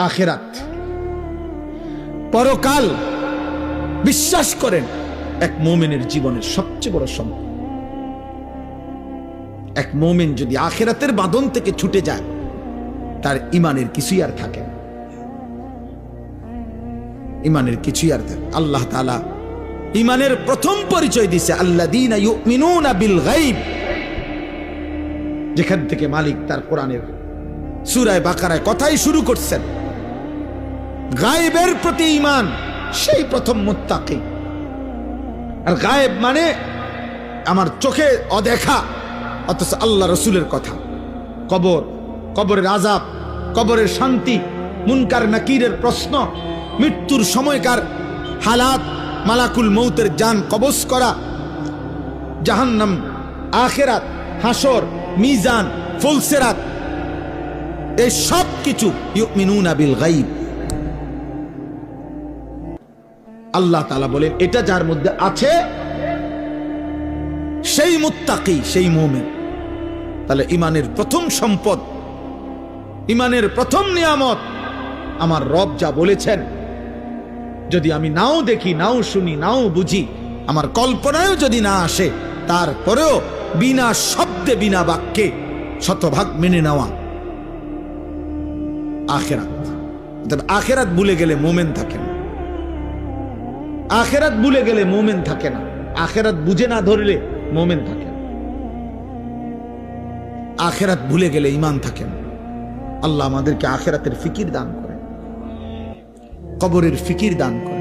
আখিরাত, পরকাল বিশ্বাস করেন এক মুমিনের জীবনের সবচেয়ে বড় সম্পদ। এক মুমিন যদি আখিরাতের বাঁধন থেকে ছুটে যায়, তার ঈমানের কিছুই আর থাকে না। ঈমানের কিছুই আর থাকে। আল্লাহ তাআলা ঈমানের প্রথম পরিচয় দিয়েছে আল্লাযীনা ইউমিনুনা বিল গায়ব, যেখান থেকে মালিক তার কোরআনের সূরা বাকারায় কথাই শুরু করছেন। গায়েবের প্রতি ঈমান, সেই প্রথম মুত্তাকি। আর গায়েব মানে আমার চোখে অদেখা, অথচ আল্লাহ রসুলের কথা। কবর, কবরের আযাব, কবরের শান্তি, মুনকার নাকিরের প্রশ্ন, মৃত্যুর সময়কার হালাত, মালাকুল মৌতের জান কবজ করা, জাহান্নাম, আখিরাত, হাসর, মিজান, ফুলসিরাত, এই সব কিছু ইউমিনুনা বিল গায়ব। আল্লাহ তাআলা বলেন এটা যার মধ্যে আছে সেই মুত্তাকি, সেই মুমিন। তাহলে ঈমানের প্রথম সম্পদ, ঈমানের প্রথম নিয়ামত আমার রব যা বলেছেন, যদি আমি নাও দেখি, নাও শুনি, নাও বুঝি, আমার কল্পনায়ও যদি না আসে, তারপরেও বিনা শব্দে, বিনা বাক্যে শতভাগ মেনে নেওয়া আখিরাত। তবে আখিরাত ভুলে গেলে মুমিন থাকে না। আখিরাত ভুলে গেলে মুমিন থাকে না। আখিরাত বুঝে না ধরলে মুমিন থাকে না। আখিরাত ভুলে গেলে ঈমান থাকে না। আল্লাহ আমাদেরকে আখিরাতের ফিকির দান করে, কবরের ফিকির দান করে।